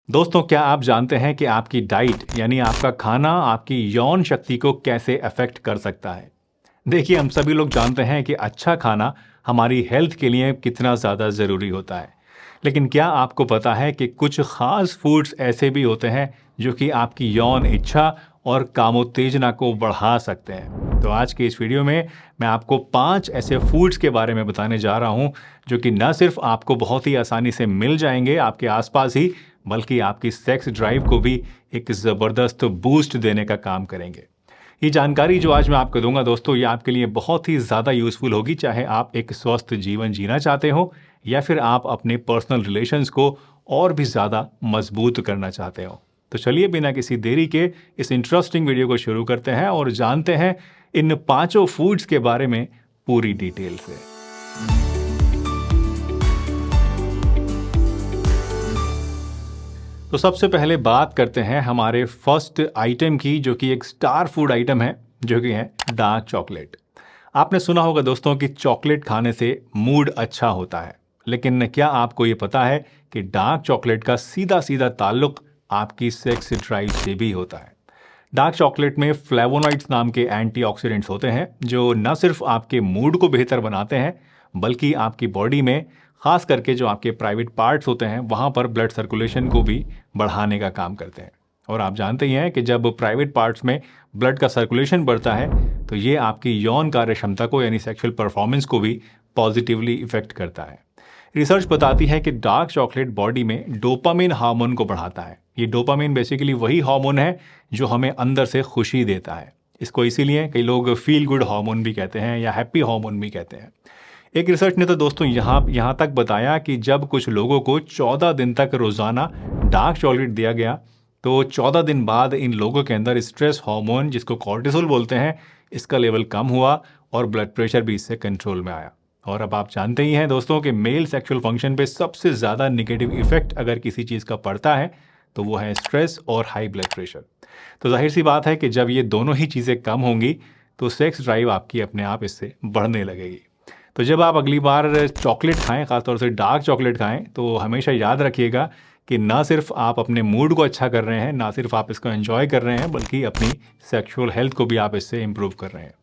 दोस्तों, क्या आप जानते हैं कि आपकी डाइट यानी आपका खाना आपकी यौन शक्ति को कैसे अफेक्ट कर सकता है? देखिए, हम सभी लोग जानते हैं कि अच्छा खाना हमारी हेल्थ के लिए कितना ज़्यादा ज़रूरी होता है। लेकिन क्या आपको पता है कि कुछ ख़ास फूड्स ऐसे भी होते हैं जो कि आपकी यौन इच्छा और कामोत्तेजना को बढ़ा सकते हैं? तो आज के इस वीडियो में मैं आपको 5 ऐसे फूड्स के बारे में बताने जा रहा हूं जो कि न सिर्फ आपको बहुत ही आसानी से मिल जाएंगे आपके आसपास ही, बल्कि आपकी सेक्स ड्राइव को भी एक ज़बरदस्त बूस्ट देने का काम करेंगे। ये जानकारी जो आज मैं आपको दूंगा दोस्तों, ये आपके लिए बहुत ही ज़्यादा यूज़फुल होगी, चाहे आप एक स्वस्थ जीवन जीना चाहते हो या फिर आप अपने पर्सनल रिलेशंस को और भी ज़्यादा मजबूत करना चाहते हो। तो चलिए बिना किसी देरी के इस इंटरेस्टिंग वीडियो को शुरू करते हैं और जानते हैं इन पांचों फूड्स के बारे में पूरी डिटेल से। तो सबसे पहले बात करते हैं हमारे फर्स्ट आइटम की, जो कि एक स्टार फूड आइटम है, जो कि है डार्क चॉकलेट। आपने सुना होगा दोस्तों कि चॉकलेट खाने से मूड अच्छा होता है, लेकिन क्या आपको ये पता है कि डार्क चॉकलेट का सीधा सीधा ताल्लुक आपकी सेक्स ड्राइव से भी होता है। डार्क चॉकलेट में फ्लेवोनॉइड्स नाम के एंटीऑक्सीडेंट्स होते हैं जो न सिर्फ आपके मूड को बेहतर बनाते हैं, बल्कि आपकी बॉडी में खास करके जो आपके प्राइवेट पार्ट्स होते हैं वहाँ पर ब्लड सर्कुलेशन को भी बढ़ाने का काम करते हैं। और आप जानते ही हैं कि जब प्राइवेट पार्ट्स में ब्लड का सर्कुलेशन बढ़ता है तो ये आपकी यौन कार्य क्षमता को यानी सेक्सुअल परफॉर्मेंस को भी पॉजिटिवली इफेक्ट करता है। रिसर्च बताती है कि डार्क चॉकलेट बॉडी में डोपामिन हार्मोन को बढ़ाता है। ये डोपामिन बेसिकली वही हार्मोन है जो हमें अंदर से खुशी देता है। इसको इसीलिए कई लोग फील गुड हार्मोन भी कहते हैं या हैप्पी हार्मोन भी कहते हैं। एक रिसर्च ने तो दोस्तों यहाँ तक बताया कि जब कुछ लोगों को 14 दिन तक रोज़ाना डार्क चॉकलेट दिया गया तो 14 दिन बाद इन लोगों के अंदर स्ट्रेस हार्मोन, जिसको कॉर्टिसोल बोलते हैं, इसका लेवल कम हुआ और ब्लड प्रेशर भी इससे कंट्रोल में आया। और अब आप जानते ही हैं दोस्तों कि मेल सेक्सुअल फंक्शन पे सबसे ज़्यादा नेगेटिव इफेक्ट अगर किसी चीज़ का पड़ता है तो वो है स्ट्रेस और हाई ब्लड प्रेशर। तो जाहिर सी बात है कि जब ये दोनों ही चीज़ें कम होंगी तो सेक्स ड्राइव आपकी अपने आप इससे बढ़ने लगेगी। तो जब आप अगली बार चॉकलेट खाएं, ख़ासतौर से डार्क चॉकलेट खाएं, तो हमेशा याद रखिएगा कि ना सिर्फ आप अपने मूड को अच्छा कर रहे हैं, ना सिर्फ आप इसको एंजॉय कर रहे हैं, बल्कि अपनी सेक्सुअल हेल्थ को भी आप इससे इम्प्रूव कर रहे हैं।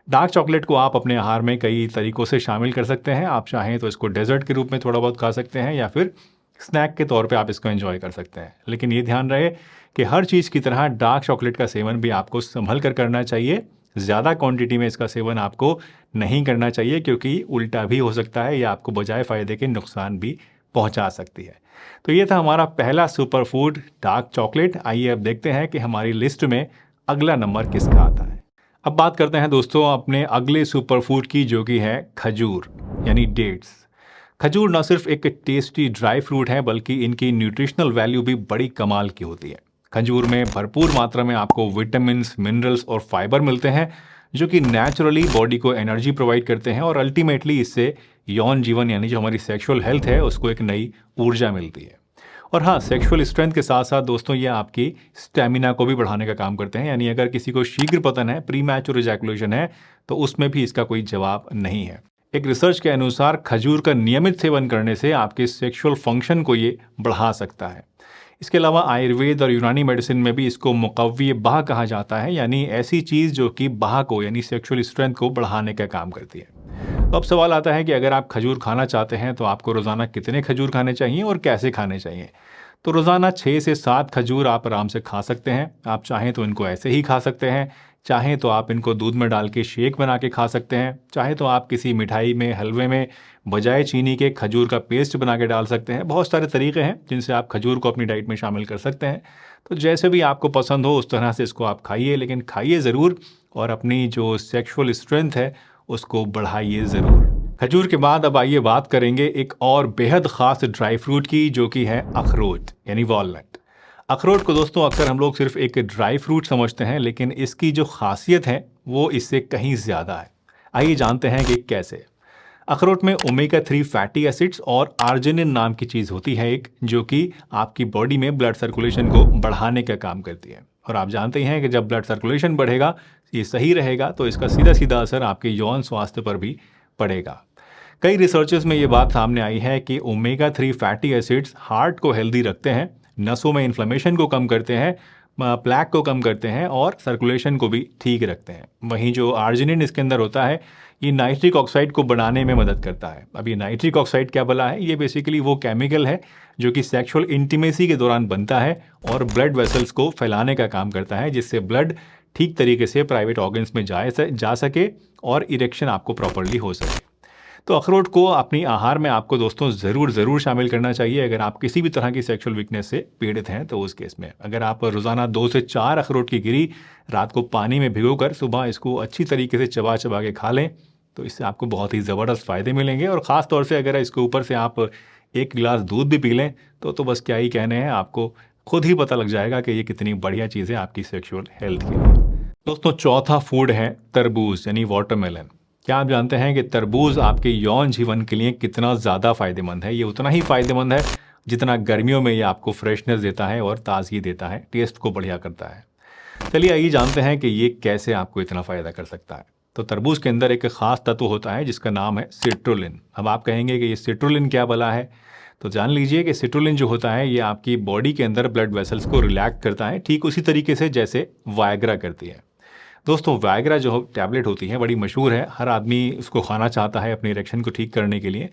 डार्क चॉकलेट को आप अपने आहार में कई तरीक़ों से शामिल कर सकते हैं। आप चाहें तो इसको डेजर्ट के रूप में थोड़ा बहुत खा सकते हैं या फिर स्नैक के तौर पे आप इसको एंजॉय कर सकते हैं। लेकिन ये ध्यान रहे कि हर चीज़ की तरह डार्क चॉकलेट का सेवन भी आपको संभल कर करना चाहिए। ज़्यादा क्वांटिटी में इसका सेवन आपको नहीं करना चाहिए, क्योंकि उल्टा भी हो सकता है या आपको बजाय फ़ायदे के नुकसान भी पहुंचा सकती है। तो ये था हमारा पहला सुपर फूड डार्क चॉकलेट। आइए अब देखते हैं कि हमारी लिस्ट में अगला नंबर किसका आता है। अब बात करते हैं दोस्तों अपने अगले सुपर फूड की, जो कि है खजूर यानी डेट्स। खजूर न सिर्फ एक टेस्टी ड्राई फ्रूट है, बल्कि इनकी न्यूट्रिशनल वैल्यू भी बड़ी कमाल की होती है। खजूर में भरपूर मात्रा में आपको विटामिन्स, मिनरल्स और फाइबर मिलते हैं, जो कि नेचुरली बॉडी को एनर्जी प्रोवाइड करते हैं और अल्टीमेटली इससे यौन जीवन यानी जो हमारी सेक्सुअल हेल्थ है उसको एक नई ऊर्जा मिलती है। और हाँ, सेक्सुअल स्ट्रेंथ के साथ साथ दोस्तों ये आपकी स्टेमिना को भी बढ़ाने का काम करते हैं। यानी अगर किसी को शीघ्र पतन है, प्री मैच्योर इजैकुलेशन है, तो उसमें भी इसका कोई जवाब नहीं है। एक रिसर्च के अनुसार खजूर का नियमित सेवन करने से आपके सेक्सुअल फंक्शन को ये बढ़ा सकता है। इसके अलावा आयुर्वेद और यूनानी मेडिसिन में भी इसको मुकव्वी बाह कहा जाता है, यानी ऐसी चीज़ जो कि बाह को यानी सेक्सुअल स्ट्रेंथ को बढ़ाने का काम करती है। तो अब सवाल आता है कि अगर आप खजूर खाना चाहते हैं तो आपको रोज़ाना कितने खजूर खाने चाहिए और कैसे खाने चाहिए। तो रोज़ाना 6 से 7 खजूर आप आराम से खा सकते हैं। आप चाहें तो इनको ऐसे ही खा सकते हैं, चाहें तो आप इनको दूध में डाल के शेक बना के खा सकते हैं, चाहे तो आप किसी मिठाई में, हलवे में बजाय चीनी के खजूर का पेस्ट बना के डाल सकते हैं। बहुत सारे तरीके हैं जिनसे आप खजूर को अपनी डाइट में शामिल कर सकते हैं। तो जैसे भी आपको पसंद हो उस तरह से इसको आप खाइए, लेकिन खाइए ज़रूर और अपनी जो सेक्सुअल स्ट्रेंथ है उसको बढ़ाइए ज़रूर। खजूर के बाद अब आइए बात करेंगे एक और बेहद ख़ास ड्राई फ्रूट की, जो कि है अखरोट यानी वॉलनट। अखरोट को दोस्तों अक्सर हम लोग सिर्फ एक ड्राई फ्रूट समझते हैं, लेकिन इसकी जो खासियत है वो इससे कहीं ज़्यादा है। आइए जानते हैं कि कैसे। अखरोट में ओमेगा 3 फैटी एसिड्स और आर्जिनिन नाम की चीज़ होती है एक, जो कि आपकी बॉडी में ब्लड सर्कुलेशन को बढ़ाने का काम करती है। और आप जानते हैं कि जब ब्लड सर्कुलेशन बढ़ेगा, ये सही रहेगा, तो इसका सीधा सीधा असर आपके यौन स्वास्थ्य पर भी पड़ेगा। कई रिसर्चेस में ये बात सामने आई है कि ओमेगा 3 फैटी एसिड्स हार्ट को हेल्दी रखते हैं, नसों में इन्फ्लेमेशन को कम करते हैं, प्लैक को कम करते हैं और सर्कुलेशन को भी ठीक रखते हैं। वहीं जो आर्जिनिन इसके अंदर होता है ये नाइट्रिक ऑक्साइड को बढ़ाने में मदद करता है। अब ये नाइट्रिक ऑक्साइड क्या भला है? ये बेसिकली वो केमिकल है जो कि सेक्सुअल इंटीमेसी के दौरान बनता है और ब्लड वेसल्स को फैलाने का काम करता है, जिससे ब्लड ठीक तरीके से प्राइवेट ऑर्गन्स में जा सके और इरेक्शन आपको प्रॉपरली हो सके। तो अखरोट को अपनी आहार में आपको दोस्तों ज़रूर शामिल करना चाहिए अगर आप किसी भी तरह की सेक्सुअल वीकनेस से पीड़ित हैं। तो उस केस में अगर आप रोज़ाना 2 से 4 अखरोट की गिरी रात को पानी में भिगोकर सुबह इसको अच्छी तरीके से चबा चबा के खा लें तो इससे आपको बहुत ही ज़बरदस्त फ़ायदे मिलेंगे। और ख़ास तौर से अगर इसके ऊपर से आप 1 गिलास दूध भी पी लें तो बस क्या ही कहने हैं, आपको खुद ही पता लग जाएगा कि ये कितनी बढ़िया चीज़ है आपकी सेक्सुअल हेल्थ के लिए। दोस्तों चौथा फूड है तरबूज यानी वाटरमेलन। क्या आप जानते हैं कि तरबूज आपके यौन जीवन के लिए कितना ज़्यादा फ़ायदेमंद है? ये उतना ही फ़ायदेमंद है जितना गर्मियों में ये आपको फ्रेशनेस देता है और ताज़गी देता है, टेस्ट को बढ़िया करता है। चलिए आइए जानते हैं कि ये कैसे आपको इतना फ़ायदा कर सकता है। तो तरबूज के अंदर एक ख़ास तत्व होता है जिसका नाम है सिट्रुलिन। अब आप कहेंगे कि ये सिट्रुलिन क्या भला है? तो जान लीजिए कि सिट्रुलिन जो होता है ये आपकी बॉडी के अंदर ब्लड वेसल्स को रिलैक्स करता है, ठीक उसी तरीके से जैसे वायग्रा करती है। दोस्तों वायग्रा जो टैबलेट होती है बड़ी मशहूर है, हर आदमी उसको खाना चाहता है अपने इरेक्शन को ठीक करने के लिए।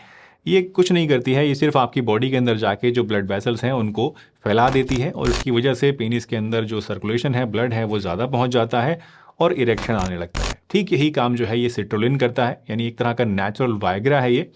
ये कुछ नहीं करती है, ये सिर्फ आपकी बॉडी के अंदर जाके जो ब्लड वेसल्स हैं उनको फैला देती है और इसकी वजह से पेनिस के अंदर जो सर्कुलेशन है, ब्लड है, वो ज़्यादा पहुंच जाता है और इरेक्शन आने लगता है। ठीक यही काम जो है ये सिट्रुलिन करता है, यानी एक तरह का नेचुरल वायग्रा है ये।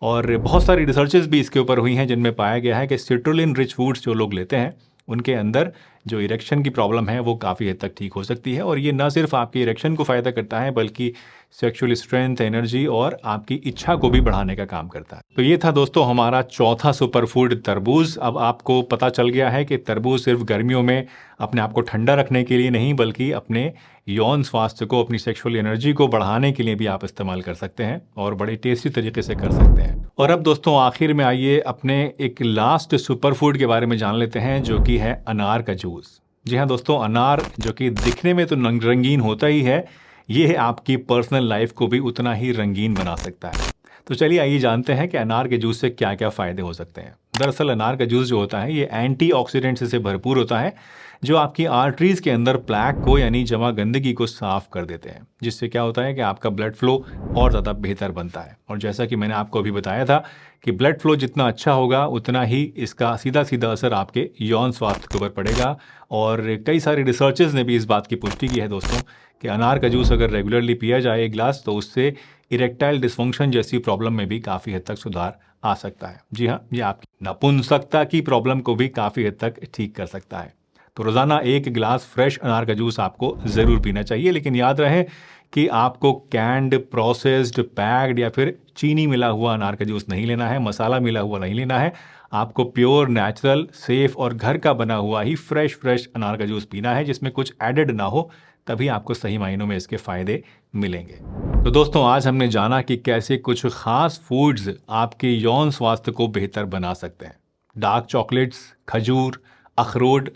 और बहुत सारी रिसर्चेस भी इसके ऊपर हुई हैं जिनमें पाया गया है कि सिट्रुलिन रिच फूड्स जो लोग लेते हैं उनके अंदर जो इरेक्शन की प्रॉब्लम है वो काफ़ी हद तक ठीक हो सकती है। और ये ना सिर्फ आपके इरेक्शन को फ़ायदा करता है बल्कि सेक्सुअल स्ट्रेंथ, एनर्जी और आपकी इच्छा को भी बढ़ाने का काम करता है। तो ये था दोस्तों हमारा चौथा सुपर फूड तरबूज। अब आपको पता चल गया है कि तरबूज सिर्फ गर्मियों में अपने आप को ठंडा रखने के लिए नहीं बल्कि अपने यौन स्वास्थ्य को, अपनी सेक्सुअल एनर्जी को बढ़ाने के लिए भी आप इस्तेमाल कर सकते हैं और बड़े टेस्टी तरीके से कर सकते हैं। और अब दोस्तों आखिर में आइए अपने एक लास्ट सुपर फूड के बारे में जान लेते हैं जो कि है अनार का जूस। जी हाँ दोस्तों, अनार जो कि दिखने में तो रंगीन होता ही है, ये आपकी पर्सनल लाइफ को भी उतना ही रंगीन बना सकता है। तो चलिए आइए जानते हैं कि अनार के जूस से क्या क्या फ़ायदे हो सकते हैं। दरअसल अनार का जूस जो होता है ये एंटीऑक्सीडेंट्स से भरपूर होता है जो आपकी आर्टरीज के अंदर प्लैक को यानी जमा गंदगी को साफ कर देते हैं, जिससे क्या होता है कि आपका ब्लड फ्लो और ज़्यादा बेहतर बनता है। और जैसा कि मैंने आपको अभी बताया था कि ब्लड फ्लो जितना अच्छा होगा उतना ही इसका सीधा सीधा असर आपके यौन स्वास्थ्य के ऊपर पड़ेगा। और कई सारे रिसर्चेस ने भी इस बात की पुष्टि की है दोस्तों कि अनार का जूस अगर रेगुलरली पिया जाए 1 गिलास तो उससे इरेक्टाइल डिस्फंक्शन जैसी प्रॉब्लम में भी काफ़ी हद तक सुधार आ सकता है। जी हाँ, ये आपकी नपुंसकता की प्रॉब्लम को भी काफ़ी हद तक ठीक कर सकता है। तो रोज़ाना 1 गिलास फ्रेश अनार का जूस आपको ज़रूर पीना चाहिए, लेकिन याद रहे कि आपको कैंड, प्रोसेस्ड, पैक्ड या फिर चीनी मिला हुआ अनार का जूस नहीं लेना है, मसाला मिला हुआ नहीं लेना है। आपको प्योर, नेचुरल, सेफ और घर का बना हुआ ही फ्रेश अनार का जूस पीना है जिसमें कुछ एडेड ना हो, तभी आपको सही मायनों में इसके फ़ायदे मिलेंगे। तो दोस्तों आज हमने जाना कि कैसे कुछ खास फूड्स आपके यौन स्वास्थ्य को बेहतर बना सकते हैं। डार्क चॉकलेट्स, खजूर, अखरोट,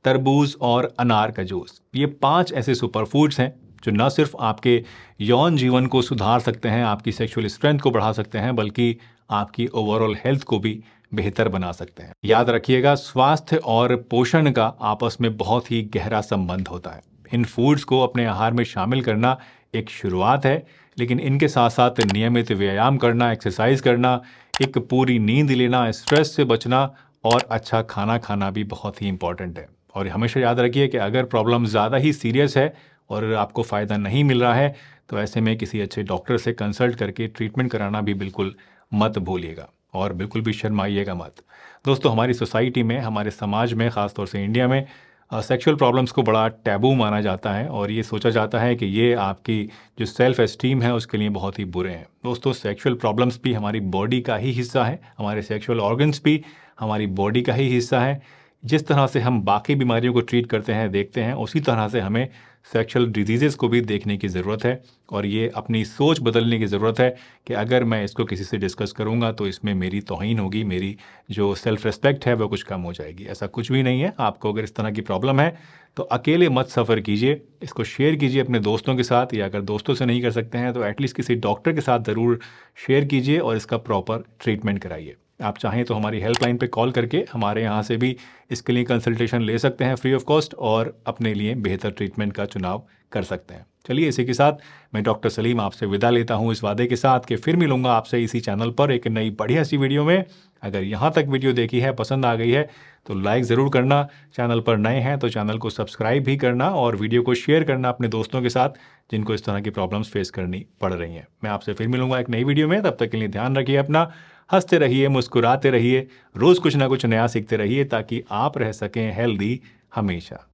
तरबूज और अनार का जूस, ये 5 ऐसे सुपर फूड्स हैं जो न सिर्फ आपके यौन जीवन को सुधार सकते हैं, आपकी सेक्सुअल स्ट्रेंथ को बढ़ा सकते हैं, बल्कि आपकी ओवरऑल हेल्थ को भी बेहतर बना सकते हैं। याद रखिएगा, स्वास्थ्य और पोषण का आपस में बहुत ही गहरा संबंध होता है। इन फूड्स को अपने आहार में शामिल करना एक शुरुआत है, लेकिन इनके साथ साथ नियमित व्यायाम करना, एक्सरसाइज करना, एक पूरी नींद लेना, स्ट्रेस से बचना और अच्छा खाना खाना भी बहुत ही इंपॉर्टेंट है। और हमेशा याद रखिए कि अगर प्रॉब्लम ज़्यादा ही सीरियस है और आपको फ़ायदा नहीं मिल रहा है तो ऐसे में किसी अच्छे डॉक्टर से कंसल्ट करके ट्रीटमेंट कराना भी बिल्कुल मत भूलिएगा और बिल्कुल भी शर्माइएगा मत। दोस्तों हमारी सोसाइटी में, हमारे समाज में, ख़ासतौर से इंडिया में सेक्सुअल प्रॉब्लम्स को बड़ा टैबू माना जाता है और ये सोचा जाता है कि ये आपकी जो सेल्फ एस्टीम है उसके लिए बहुत ही बुरे हैं। दोस्तों सेक्सुअल प्रॉब्लम्स भी हमारी बॉडी का ही हिस्सा है, हमारे सेक्सुअल ऑर्गन्स भी हमारी बॉडी का ही हिस्सा है। जिस तरह से हम बाकी बीमारियों को ट्रीट करते हैं, देखते हैं, उसी तरह से हमें सेक्सुअल डिजीज़ेज़ को भी देखने की ज़रूरत है। और ये अपनी सोच बदलने की ज़रूरत है कि अगर मैं इसको किसी से डिस्कस करूँगा तो इसमें मेरी तौहीन होगी, मेरी जो सेल्फ़ रिस्पेक्ट है वो कुछ कम हो जाएगी। ऐसा कुछ भी नहीं है। आपको अगर इस तरह की प्रॉब्लम है तो अकेले मत सफ़र कीजिए, इसको शेयर कीजिए अपने दोस्तों के साथ, या अगर दोस्तों से नहीं कर सकते हैं तो एटलीस्ट किसी डॉक्टर के साथ ज़रूर शेयर कीजिए और इसका प्रॉपर ट्रीटमेंट कराइए। आप चाहें तो हमारी हेल्पलाइन पे कॉल करके हमारे यहाँ से भी इसके लिए कंसल्टेशन ले सकते हैं फ्री ऑफ कॉस्ट और अपने लिए बेहतर ट्रीटमेंट का चुनाव कर सकते हैं। चलिए, इसी के साथ मैं डॉक्टर सलीम आपसे विदा लेता हूँ इस वादे के साथ कि फिर मिलूंगा आपसे इसी चैनल पर एक नई बढ़िया सी वीडियो में। अगर यहाँ तक वीडियो देखी है, पसंद आ गई है तो लाइक ज़रूर करना, चैनल पर नए हैं तो चैनल को सब्सक्राइब भी करना और वीडियो को शेयर करना अपने दोस्तों के साथ जिनको इस तरह की प्रॉब्लम्स फेस करनी पड़ रही हैं। मैं आपसे फिर मिलूंगा एक नई वीडियो में, तब तक के लिए ध्यान रखिए अपना, हंसते रहिए, मुस्कुराते रहिए, रोज़ कुछ ना कुछ नया सीखते रहिए ताकि आप रह सकें हेल्दी हमेशा।